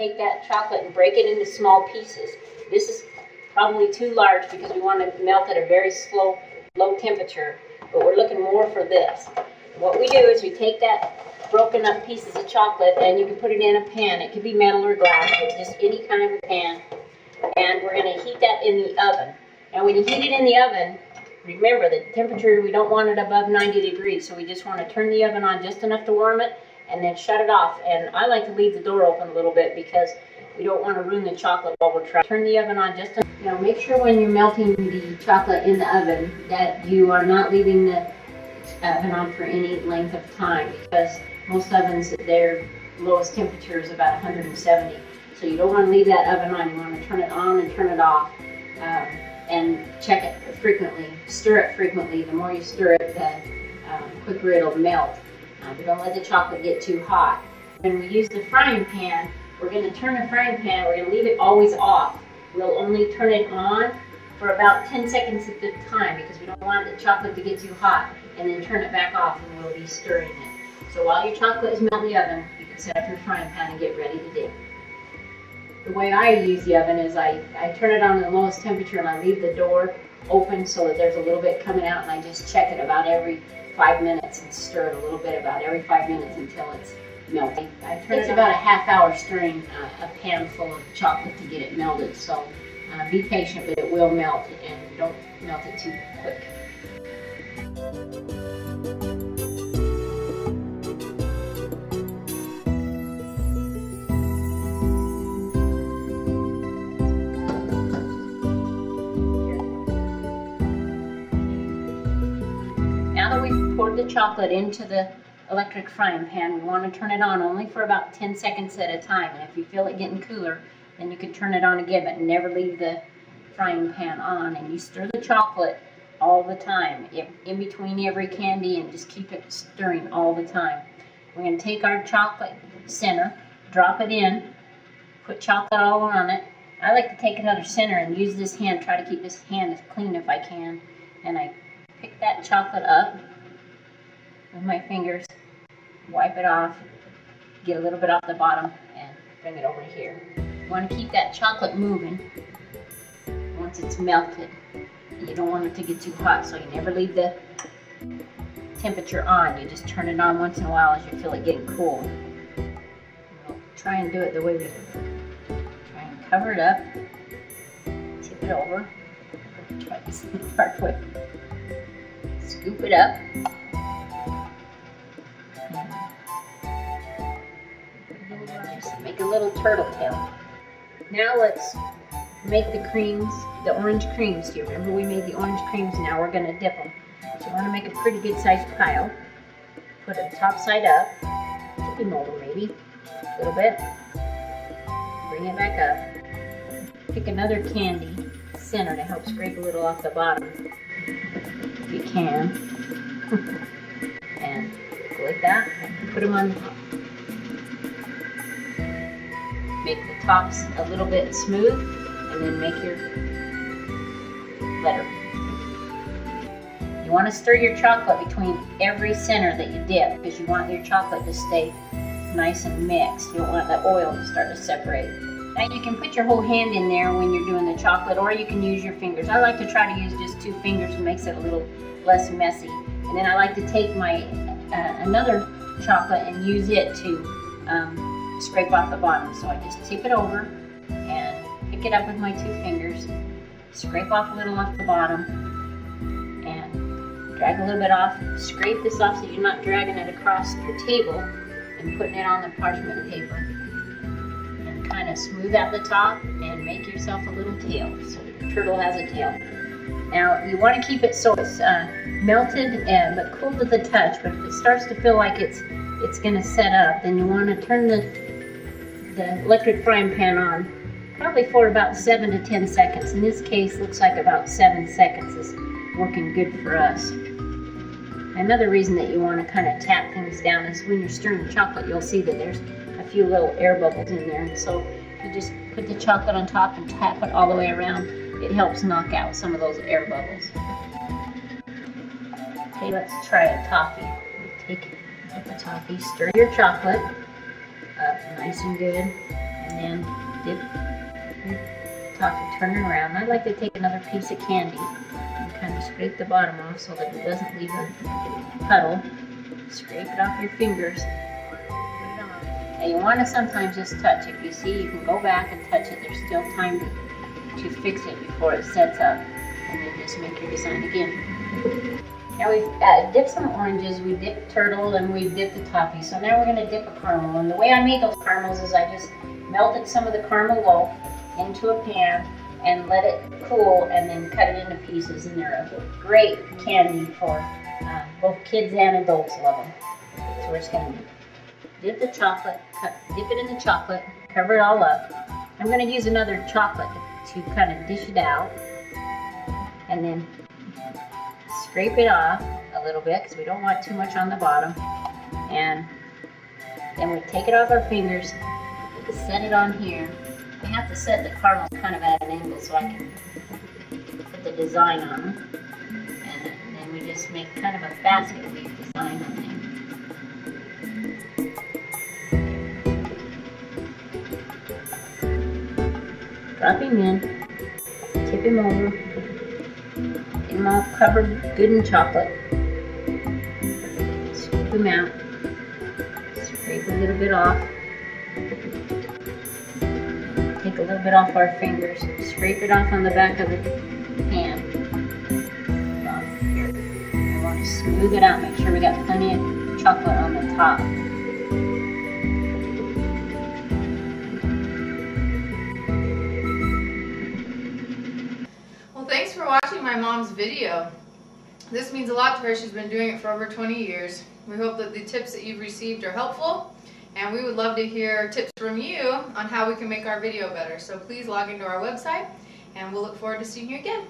take that chocolate and break it into small pieces. This is probably too large because we want to melt at a very slow, low temperature, but we're looking more for this. What we do is we take that broken up pieces of chocolate, and you can put it in a pan. It could be metal or glass, but just any kind of a pan. And we're going to heat that in the oven. And when you heat it in the oven, remember the temperature, we don't want it above 90 degrees, so we just want to turn the oven on just enough to warm it and then shut it off. And I like to leave the door open a little bit because we don't want to ruin the chocolate while we're trying. Turn the oven on just enough. Now make sure when you're melting the chocolate in the oven that you are not leaving the oven on for any length of time, because most ovens, their lowest temperature is about 170. So you don't want to leave that oven on. You want to turn it on and turn it off, and check it frequently. Stir it frequently. The more you stir it, the quicker it'll melt. But don't let the chocolate get too hot. When we use the frying pan, we're going to turn the frying pan. We're going to leave it always off. We'll only turn it on for about 10 seconds at a time because we don't want the chocolate to get too hot, and then turn it back off and we'll be stirring it. So while your chocolate is melting in the oven, you can set up your frying pan and get ready to dip. The way I use the oven is I turn it on to the lowest temperature and I leave the door open so that there's a little bit coming out, and I just check it about every 5 minutes and stir it a little bit about every 5 minutes until it's melted. It takes about a half hour stirring a pan full of chocolate to get it melted, so be patient, but it will melt, and don't melt it too quick. Now that we've poured the chocolate into the electric frying pan, we want to turn it on only for about 10 seconds at a time. And if you feel it getting cooler, then you can turn it on again, but never leave the frying pan on. And you stir the chocolate all the time, in between every candy, and just keep it stirring all the time. We're going to take our chocolate center, drop it in, put chocolate all on it. I like to take another center and use this hand, try to keep this hand as clean if I can. And I pick that chocolate up with my fingers, wipe it off, get a little bit off the bottom, and bring it over here. You want to keep that chocolate moving once it's melted. You don't want it to get too hot, so you never leave the temperature on. You just turn it on once in a while as you feel it getting cool. We'll try and do it the way we try and cover it up, tip it over, try this part quick, scoop it up, make a little turtle tail. Now let's make the creams, the orange creams. Do you remember we made the orange creams? Now we're going to dip them. So you want to make a pretty good sized pile. Put it top side up. Tip them over maybe a little bit. Bring it back up. Pick another candy center to help scrape a little off the bottom if you can. And go like that. Put them on the top. Make the tops a little bit smooth, and then make your letter. You want to stir your chocolate between every center that you dip, because you want your chocolate to stay nice and mixed. You don't want the oil to start to separate. Now you can put your whole hand in there when you're doing the chocolate, or you can use your fingers. I like to try to use just 2 fingers. It makes it a little less messy. And then I like to take my another chocolate and use it to scrape off the bottom. So I just tip it over and pick it up with my 2 fingers, scrape off a little off the bottom, and drag a little bit off. Scrape this off so you're not dragging it across your table and putting it on the parchment paper. And kind of smooth out the top and make yourself a little tail so your turtle has a tail. Now you want to keep it so it's melted but cool to the touch, but if it starts to feel like it's going to set up, then you want to turn the electric frying pan on probably for about 7 to 10 seconds. In this case, looks like about 7 seconds is working good for us. Another reason that you want to kind of tap things down is when you're stirring the chocolate, you'll see that there's a few little air bubbles in there. And so if you just put the chocolate on top and tap it all the way around, it helps knock out some of those air bubbles. Okay, let's try a toffee. Take a toffee, stir your chocolate up nice and good, and then dip your toffee, turn it around. I like to take another piece of candy and kind of scrape the bottom off so that it doesn't leave a puddle. Scrape it off your fingers. Put it on. Now you want to sometimes just touch. If you see, you can go back and touch it. There's still time to fix it before it sets up. And then just make your design again. Now we've dipped some oranges, we dipped turtle, and we dipped the toffee. So now we're going to dip a caramel. And the way I made those caramels is I just melted some of the caramel loaf into a pan and let it cool and then cut it into pieces. And they're a great candy for both kids and adults love them. So we're just going to dip the chocolate, dip it in the chocolate, cover it all up. I'm going to use another chocolate to kind of dish it out. And then scrape it off a little bit because we don't want too much on the bottom. And then we take it off our fingers, set it on here. I have to set the caramels kind of at an angle so I can put the design on them. And then we just make kind of a basket weave design on there. Drop him in, tip him over. Get them all covered good in chocolate. Scoop them out. Scrape a little bit off. Take a little bit off our fingers. Scrape it off on the back of the pan. Here. We want to smooth it out. Make sure we got plenty of chocolate on the top. Thanks for watching my mom's video. This means a lot to her. She's been doing it for over 20 years. We hope that the tips that you've received are helpful, and we would love to hear tips from you on how we can make our video better. So please log into our website, and we'll look forward to seeing you again.